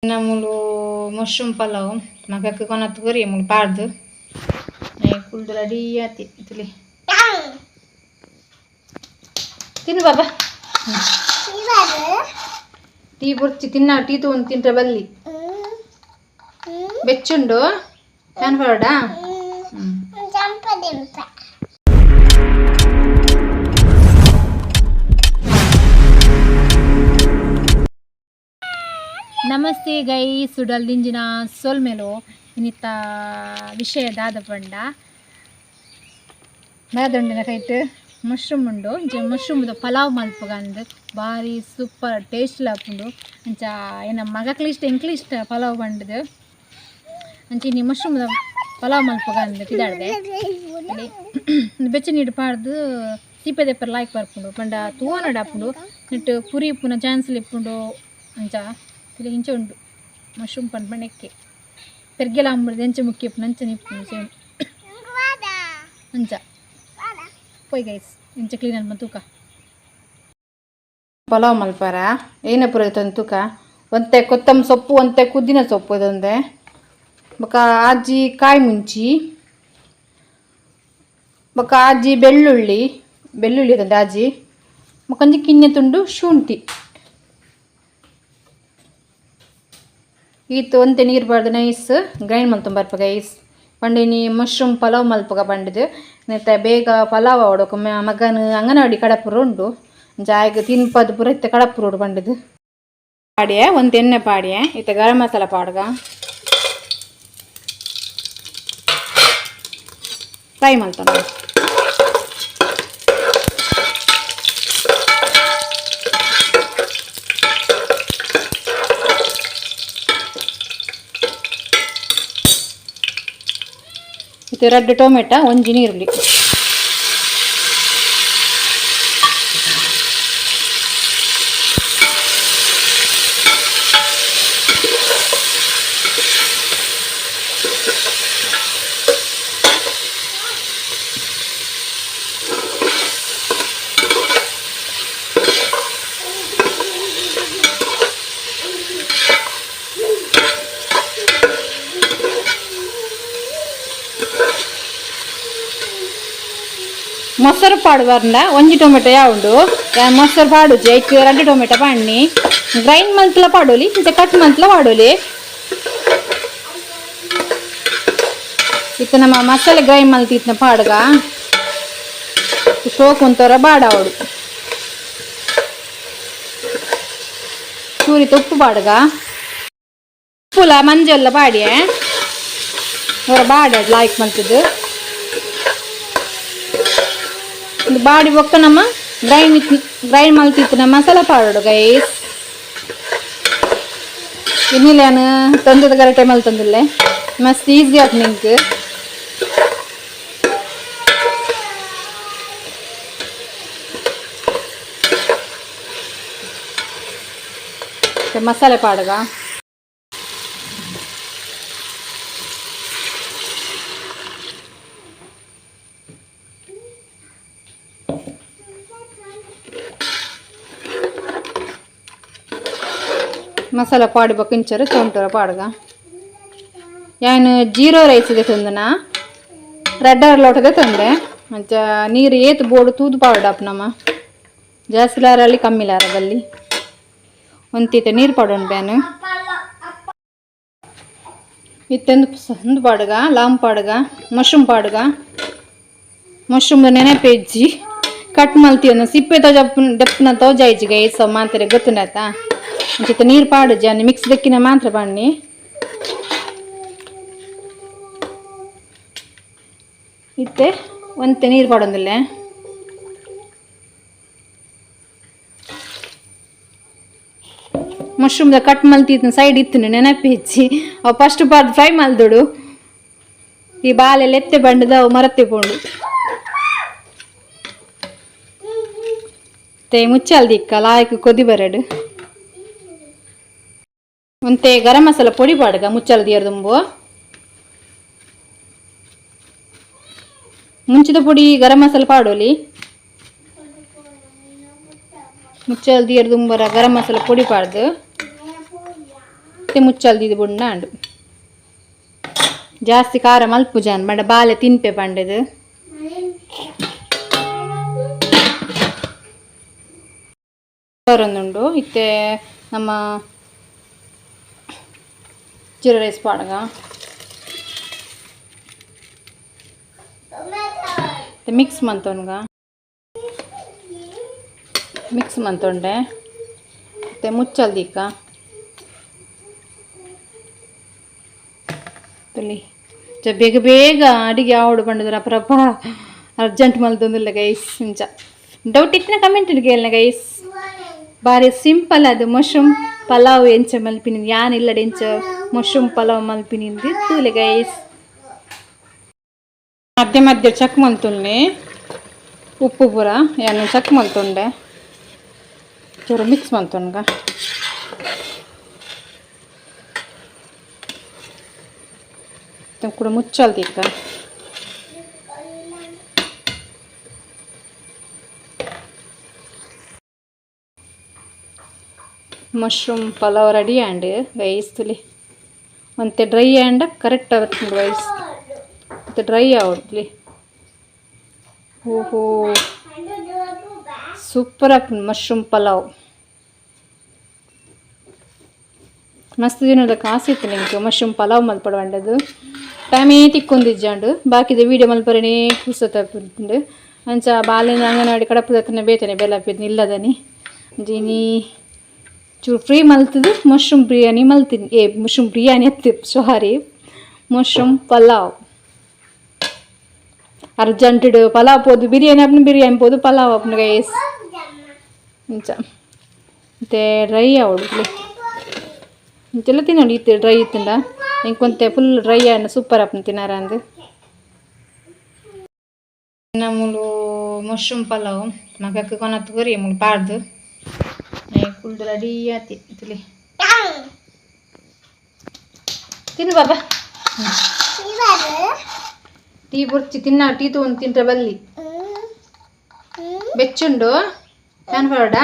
ನಮ್ಮಲು mushroom pulao ಮಗಕ್ಕೆ ಕೊನತ್ತು ಕೊರಿ ಮುಳು ಪಾಡ್ದು ಕುಲ್ದು ರೆಡಿ ಆತಿ ಇತಲಿ ತಿನ್ನು ಬಾಬಾ ಟೀ ಬುರ್ಚಿ ತಿನ್ನ ಟೀ ತಗೊಂಡು ತಿಂಟ್ರೆ ಬಲ್ಲಿ ಬೆಚ್ಚುಂಡು ಫ್ಯಾನ್ ಹೊರಡಾ ನಮಸ್ತೆ ಗೈ ಸುಡಲ್ ದಿಂಜಿನ ಸೋಲ್ಮೇಲು ಇನ್ನಿತ್ತ ವಿಷಯ ದಾದ ಪಂಡ ಮೇದೊಂಡಿನ ಕೈಟ್ ಮಶ್ರೂಮ್ ಉಂಡು ಇಂಚ ಮಶ್ರೂಮ್ದು ಪಲಾವ್ ಮಲ್ಪಗಂದು ಭಾರಿ ಸೂಪರ್ ಟೇಸ್ಟ್ ಲಾಪುಂಡು ಅಂಚ ಏನ ಮಗಕ್ಲಿ ಇಷ್ಟ ಎಂಕ್ಲಿ ಇಷ್ಟ ಪಲಾವ್ ಬಂಡದು ಅಂಚ ಇನ್ನು ಮಶ್ರೂಮ್ದ ಪಲಾವ್ ಮಲ್ಪಗಂದು ಕಿದಾಡ್ದೆ ಬೆಚ್ಚ ನೀಡು ಪಾಡ್ದು ಸೀಪೆ ದೆಪ್ಪರ್ ಲಾಯ್ಕ್ ಬರ್ಪುಂಡು ಪಂಡ ತೂವನಡ ಹಾಪುಂಡು ನೆಟ್ಟು ಪುರಿ ಇಪ್ಪುನ ಚಾನ್ಸ್ಲ್ ಇಪ್ಪುಂಡು ಅಂಚ ತಿಳಿ ಇಂಚ ಉಂಡು ಮಶ್ರೂಮ್ ಪಂಡ್ಬಣ್ಣಕ್ಕೆ ಪೆರ್ಗೆಲ ಅಂಬುದು ಎಂಚ ಮುಖ್ಯ ನಂಚ ನಿಪ್ಪು ಸೇಮ್ ಅಂಚ ಪೊಯ್ ಗೈಸ್ ಇಂಚ ಕ್ಲೀನ್ ಅನ್ಮ ತೂಕ ಪಲಾವ್ ಮಲ್ಪಾರ ಏನ ಪುರ ತೂಕ ಒಂತೆ ಕೊತ್ತಂಬರಿ ಸೊಪ್ಪು ಒಂತೆ ಕುದ್ದಿನ ಸೊಪ್ಪು ಇದೊಂದೆ ಬೊಕ ಆಜಿ ಕಾಯಿ ಮುಂಚಿ ಬೊಕ ಆಜಿ ಬೆಳ್ಳುಳ್ಳಿ ಇದೊಂದು ಆಜಿ ಬೊಕೊಂಜಿ ಕಿನ್ನೆ ತುಂಡು ಶುಂಠಿ ಈತು ಒಂತೆ ನೀರು ಬಾರ್ದು ನೈಸ್ ಗ್ರೈಂಡ್ ಮಲ್ತುಂಬ ಬರ್ಪ ಗೈಸ್ ಪಂಡಿನಿ ಮಶ್ರೂಮ್ ಪಲಾವ್ ಮಲ್ಪಗ ಪಂಡಿದು ನೆತ್ತ ಬೇಗ ಪಲಾವ್ ಆವಡಕ ಮಗನ ಅಂಗನವಾಡಿ ಕಡಪುರ ಉಂಡು ಜಾಯ್ಗ ತಿನ್ಪದು ಪೂರ ಇತ್ತ ಕಡಪುರ ಉಂಡು ಪಂಡಿದು ಪಾಡ್ಯ ಒಂದು ಎಣ್ಣೆ ಪಾಡ್ಯ ಇತ್ತ ಗರಂ ಮಸಾಲ ಪಾಡ್ಗ ಫ್ರೈ ಮಲ್ತಾನ ಇದು 2 ಟೊಮೆಟೊ ಒಂಜಿ ನೀರುಳ್ಳಿ ಮೊಸರು ಪಾಡು ಬರ್ಂಡ ಒಂಜಿ ಟೊಮೆಟೊ ಯಾವುದು ಮೊಸರು ಪಾಡು ಜೈಕ್ 2 ಟೊಮೆಟೊ ಪಾಡ್ನಿ ಗ್ರೈಂಡ್ ಮಂತ್ಲ ಪಾಡೋಲಿ ಇಂಚ ಕಟ್ ಮಂತ್ಲ ಪಾಡೋಲಿ ಇತ್ತ ನಮ್ಮ ಮಸಾಲೆ ಗ್ರೈಂಡ್ ಮಲ್ತಿ ಇತ್ತನ ಪಾಡ್ಗ ಶೋಕುಂತವರ ಬಾಡಾವಡು ಚೂರಿ ಉಪ್ಪು ಪಾಡ್ಗ ಉಪ್ಪುಲ ಮಂಜಲ್ಲ ಪಾಡ್ಯ ಅವರ ಬಾಡ ಲಾಯ್ಕ್ ಮಲ್ತದ್ದು ಬಾಡಿ ಬೊಕ್ಕ ನಮ್ಮ ಗ್ರೈಂಡ್ ಮಲ್ತಿತ್ತು ಮಸಾಲ ಪಾಡೋಡು ಗೈಸ್ ಇನ್ನಿಲ್ಲೇನು ತಂದದ ಗರಟೆ ಮಲ್ ತಂದಿಲ್ಲ ಮಸ್ತ್ ಈಸಿ ಆಯ್ತು ನಿಂಗೆ ಮಸಾಲೆ ಪಾಡ್ಗ ಮಸಾಲ ಪಾಡಿ ಬಕ್ಕಿಂಚರು ಚೊಂಟರ ಪಾಡ್ಗ ಏನು ಜೀರೋ ರೈಸ್ ಇದೆ ತಂದನ ರೆಡ್ಡರ್ ಲೋಟದೆ ತಂದೆ ಮಂಚ ನೀರು ಏತು ಬೋಡು ತೂದು ಪಾಡಪ್ಪ ನಮ್ಮ ಜಾಸ್ತಿ ಲಾರಲ್ಲಿ ಕಮ್ಮಿ ಲಾರದಲ್ಲಿ ಒಂತೀತ ನೀರು ಪಾಡೋಣ ಬ್ಯಾನು ಇತ್ತೊಂದು ಪಾಡ್ಗ ಲಾಂಗ್ ಪಾಡ್ಗ ಮಶ್ರೂಮ್ ಪಾಡ್ಗ ಮಶ್ರೂಮ್ ನೆನೆಪೆಜ್ಜಿ ಕಟ್ ಮಲ್ತಿಯನ್ನು ಸಿಪ್ಪೆ ದಪ್ಪನ ತೋಜಾಯ್ಜಿ ಗೈಸ್ ಮಾತ್ರ ಗೊತ್ತುಂಡಾತ ಅಂಚಿತ ನೀರು ಪಾಡು ಜಾನಿ ಮಿಕ್ಸ್ ದಕ್ಕಿನ ಮಾತ್ರ ಬಣ್ಣಿ ಇತ್ತೆ ಒಂತೆ ನೀರು ಪಾಡೊಂದಿಲ್ಲ ಮಶ್ರೂಮ್ದ ಕಟ್ ಮಲ್ತಿತ್ತು ಸೈಡ್ ಇತ್ತು ನೆನಪಿ ಹೆಚ್ಚಿ ಅವು ಫಸ್ಟ್ ಪಾರ್ದು ಫ್ರೈ ಮಲ್ದೋಡು ಈ ಬಾಲೆಲ್ಲ ಎತ್ತೆ ಬಂಡದ ಅವು ಮರತ್ತೆ ಪೋಂಡು ಮುಚ್ಚಲ್ದಿಕ್ಕ ಲಾಯ್ಕ್ ಕೊದಿ ಬರಡು ಒಂತೆ ಗರಂ ಮಸಾಲ ಪೊಡಿ ಪಾಡ್ಗ ಮುಚ್ಚಲ್ದಿ ಎರ್ದುಂಬು ಮುಂಚಿದ ಪುಡಿ ಗರಂ ಮಸಾಲ ಪಾಡೋಲಿ ಮುಚ್ಚಲ್ದಿ ಎರ್ದುಂಬರ ಗರಂ ಮಸಾಲ ಪೊಡಿ ಪಾಡ್ದು ಮುಚ್ಚಲ್ದಿದ್ದು ಬುಣ್ಣ ಅಂಡು ಜಾಸ್ತಿ ಖಾರ ಮಲ್ಪುಜಾನ್ ಬಂಡ ಬಾಲೆ ತಿನ್ಪೆ ಪಂಡದು ಒಂದುಂಡು ಇತ್ತೆ ನಮ್ಮ ಜೀರಾ ರೈಸ್ ಪಾಡಗ ಮಿಕ್ಸ್ ಮಂತೊಂಡೆ ಮತ್ತೆ ಮುಚ್ಚಲ್ದಿಕ್ಕ ಬೇಗ ಬೇಗ ಅಡಿಗೆ ಆವಡು ಬಂಡಿದ್ರೆ ಅಪ್ರಪ್ಪ ಅರ್ಜೆಂಟ್ ಮಲ್ತೊಂದಿಲ್ಲ ಗೈಸ್ ಇಂಚ ಡೌಟ್ ಇತ್ತಿನ ಕಮೆಂಟ್ ಕೇಳನ ಗೈಸ್ ಬಾರಿ ಸಿಂಪಲ್ ಅದು ಮಶ್ರೂಮ್ ಪಲಾವ್ ಎಂಚ ಮಲ್ಪಿನಿಂದ ಯಾನಿಲ್ಲಡೆ ಎಂಚ ಮಶ್ರೂಮ್ ಪಲಾವ್ ಮಲ್ಪಿನಿಂದ ತೂಲೆ ಗೈಸ್ ಮಧ್ಯ ಮಧ್ಯ ಚಕ್ ಮಲ್ತುಲ್ನೆ ಉಪ್ಪು ಪೂರ ಏನು ಚಕ್ ಮಲ್ತುಂಡೆ ಚೂರ ಮಿಕ್ಸ್ ಮಲ್ತುನ್ಗ ಕೂಡ ಮುಚ್ಚಲ್ದಿಕ್ಕ mushroom pulao ready and guys ತುಲಿ ಮತ್ತೆ ಡ್ರೈ ಆ್ಯಂಡ್ ಕರೆಕ್ಟ್ ಆಗುತ್ತೆ ಗೈಸ್ ಮತ್ತೆ ಡ್ರೈ ಆವಡ್ಲಿ ಓಹೋ ಸೂಪರ್ ಆಪ್ ಮಶ್ರೂಮ್ ಪಲಾವ್ ಮಸ್ತ್ ದಿನದ ಕಾಸಿತ್ತು ನಿಮಗೆ ಮಶ್ರೂಮ್ ಪಲಾವ್ ಮಲ್ಪಡವಂಡದು ಟೈಮೇ ತಿಕ್ಕೊಂದಿಜ್ಜಾಂಡು ಬಾಕಿದ ವೀಡಿಯೋ ಮಲ್ಪರನೇ ಕುಸತಪ್ಪುಂಡು ಅಂಚ ಬಾಲಿನ ಅಂಗನವಾಡಿ ಕಡಪದತ್ತನ ಬೇತನೆ ಬೆಲಪಿದ್ನಿ ಇಲ್ಲದನಿ ಜೀನಿ ಚೂರು ಫ್ರೀ ಮಲ್ತದು ಮಶ್ರೂಮ್ ಬಿರಿಯಾನಿ ಮಲ್ತೀನಿ mushroom biryani sorry mushroom pulao urgent pulao ಪೋದು ಬಿರಿಯಾನಿ ಪೋದು ಪಲಾವ್ ಅಪ್ನ ಗೈಸ್ ಇಂಚ ಮತ್ತೆ ಡ್ರೈ ಅವಡ್ಲಿ ಇಂಚೆಲ್ಲ ತಿನ್ನೋಡಿ ಇತ್ತು ಡ್ರೈ ಇತ್ತಂಡ ಇಂಕೊಂತೆ ಫುಲ್ ಡ್ರೈ ಆ್ಯಂಡ್ ಸೂಪರ್ ಅಪ್ನ ತಿನ್ನಾರ ಅಂದು ನಮ್ಮಲು ಮಶ್ರೂಮ್ ಪಲಾವ್ ಮಗಕ್ಕೆ ಕೊನತ್ತು ಕೊರಿ ಮುಳು ಪಾಡ್ದು ಕುಲ್ದು ರೆಡಿ ಆತಿ ತಿಳಿ ತಿನ್ನು ಬಾಬಾ ಟೀ ಬುರ್ಚಿ ಟೀ ತಗೊಂಡು ತಿಂಟ್ರೆ ಬಲ್ಲಿ ಬೆಚ್ಚುಂಡು ಫ್ಯಾನ್ ಹೊರಡಾ